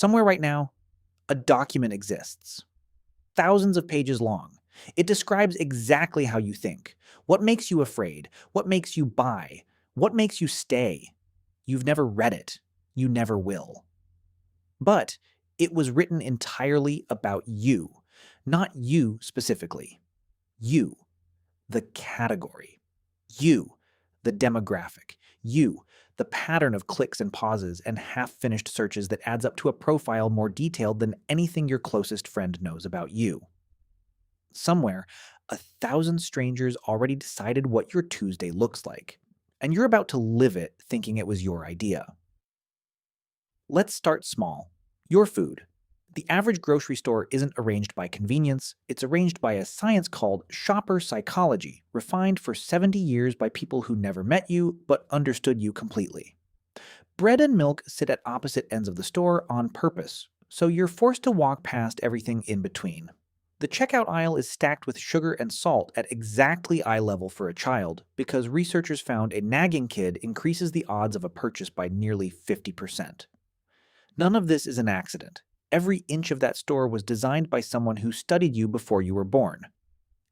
Somewhere right now, a document exists, thousands of pages long. It describes exactly how you think, what makes you afraid, what makes you buy, what makes you stay. You've never read it. You never will. But it was written entirely about you, not you specifically. You, the category. You, the demographic. You, the pattern of clicks and pauses and half-finished searches that adds up to a profile more detailed than anything your closest friend knows about you. Somewhere, 1,000 strangers already decided what your Tuesday looks like, and you're about to live it thinking it was your idea. Let's start small. Your food. The average grocery store isn't arranged by convenience, it's arranged by a science called shopper psychology, refined for 70 years by people who never met you but understood you completely. Bread and milk sit at opposite ends of the store on purpose, so you're forced to walk past everything in between. The checkout aisle is stacked with sugar and salt at exactly eye level for a child because researchers found a nagging kid increases the odds of a purchase by nearly 50%. None of this is an accident. Every inch of that store was designed by someone who studied you before you were born.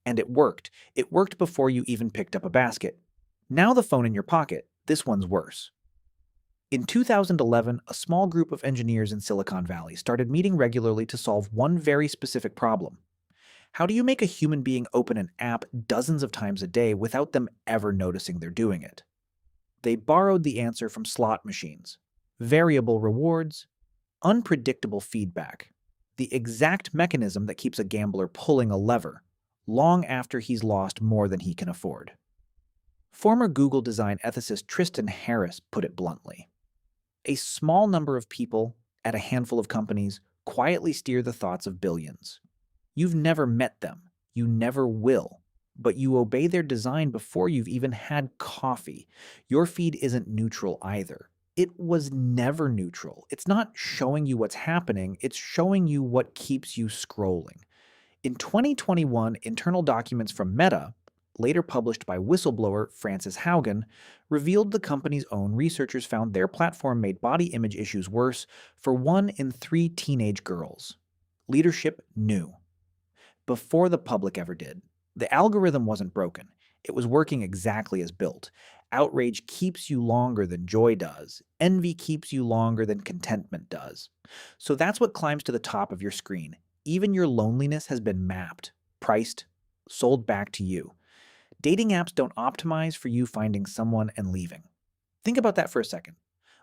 And it worked. It worked before you even picked up a basket. Now the phone in your pocket, this one's worse. In 2011, a small group of engineers in Silicon Valley started meeting regularly to solve one very specific problem. How do you make a human being open an app dozens of times a day without them ever noticing they're doing it? They borrowed the answer from slot machines. Variable rewards, unpredictable feedback, the exact mechanism that keeps a gambler pulling a lever, long after he's lost more than he can afford. Former Google design ethicist Tristan Harris put it bluntly. A small number of people at a handful of companies quietly steer the thoughts of billions. You've never met them, you never will, but you obey their design before you've even had coffee. Your feed isn't neutral either. It was never neutral. It's not showing you what's happening, it's showing you what keeps you scrolling. In 2021, internal documents from Meta, later published by whistleblower Frances Haugen, revealed the company's own researchers found their platform made body image issues worse for 1 in 3 teenage girls. Leadership knew. Before the public ever did. The algorithm wasn't broken. It was working exactly as built. Outrage keeps you longer than joy does. Envy keeps you longer than contentment does. So that's what climbs to the top of your screen. Even your loneliness has been mapped, priced, sold back to you. Dating apps don't optimize for you finding someone and leaving. Think about that for a second.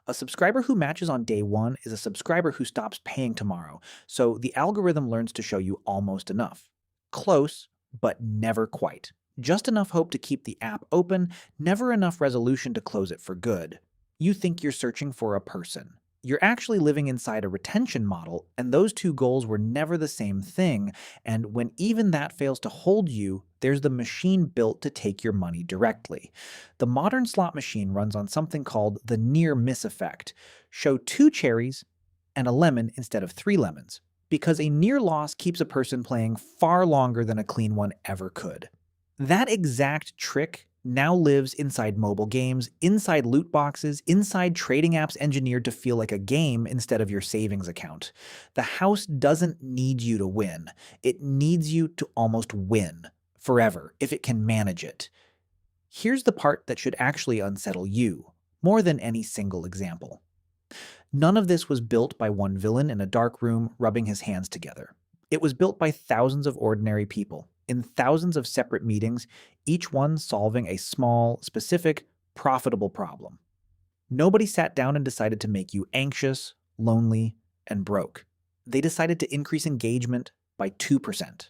A subscriber who matches on day 1 is a subscriber who stops paying tomorrow, so the algorithm learns to show you almost enough. Close, but never quite. Just enough hope to keep the app open, never enough resolution to close it for good. You think you're searching for a person. You're actually living inside a retention model, and those two goals were never the same thing, and when even that fails to hold you, there's the machine built to take your money directly. The modern slot machine runs on something called the near-miss effect. Show 2 cherries and a lemon instead of 3 lemons, because a near loss keeps a person playing far longer than a clean one ever could. That exact trick now lives inside mobile games, inside loot boxes, inside trading apps engineered to feel like a game instead of your savings account. The house doesn't need you to win. It needs you to almost win forever if it can manage it. Here's the part that should actually unsettle you, more than any single example. None of this was built by one villain in a dark room rubbing his hands together. It was built by thousands of ordinary people, in thousands of separate meetings, each one solving a small, specific, profitable problem. Nobody sat down and decided to make you anxious, lonely, and broke. They decided to increase engagement by 2%,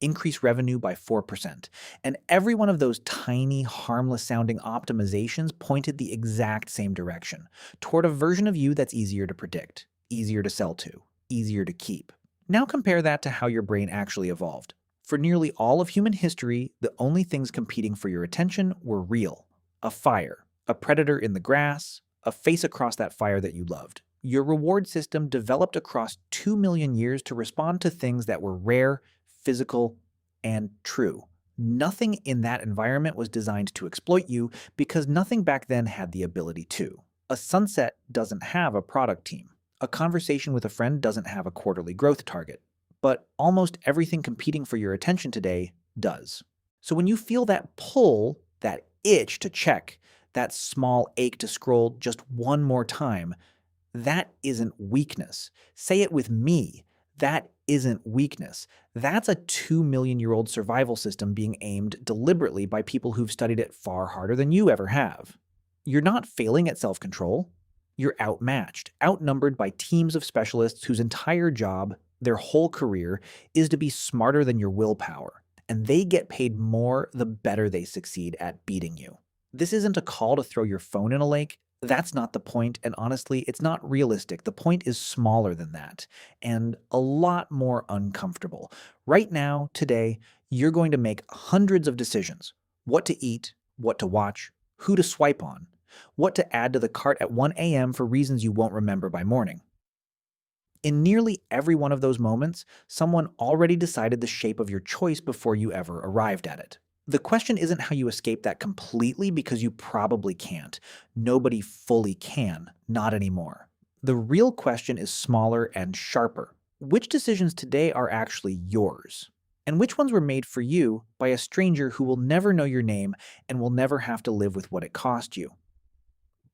increase revenue by 4%, and every one of those tiny, harmless-sounding optimizations pointed the exact same direction, toward a version of you that's easier to predict, easier to sell to, easier to keep. Now compare that to how your brain actually evolved. For nearly all of human history, the only things competing for your attention were real. A fire, a predator in the grass, a face across that fire that you loved. Your reward system developed across 2 million years to respond to things that were rare, physical, and true. Nothing in that environment was designed to exploit you because nothing back then had the ability to. A sunset doesn't have a product team. A conversation with a friend doesn't have a quarterly growth target, but almost everything competing for your attention today does. So when you feel that pull, that itch to check, that small ache to scroll just one more time, that isn't weakness. Say it with me. That isn't weakness. That's a 2 million-year-old survival system being aimed deliberately by people who've studied it far harder than you ever have. You're not failing at self-control. You're outmatched, outnumbered by teams of specialists whose entire job, their whole career, is to be smarter than your willpower. And they get paid more the better they succeed at beating you. This isn't a call to throw your phone in a lake. That's not the point, and honestly, it's not realistic. The point is smaller than that, and a lot more uncomfortable. Right now, today, you're going to make hundreds of decisions. What to eat, what to watch, who to swipe on, what to add to the cart at 1 a.m. for reasons you won't remember by morning. In nearly every one of those moments, someone already decided the shape of your choice before you ever arrived at it. The question isn't how you escape that completely, because you probably can't. Nobody fully can, not anymore. The real question is smaller and sharper. Which decisions today are actually yours? And which ones were made for you by a stranger who will never know your name and will never have to live with what it cost you?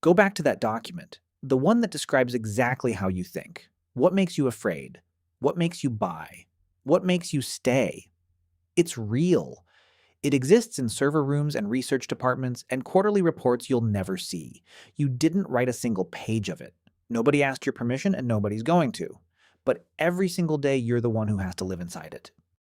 Go back to that document, the one that describes exactly how you think. What makes you afraid? What makes you buy? What makes you stay? It's real. It exists in server rooms and research departments and quarterly reports you'll never see. You didn't write a single page of it. Nobody asked your permission and nobody's going to. But every single day you're the one who has to live inside it.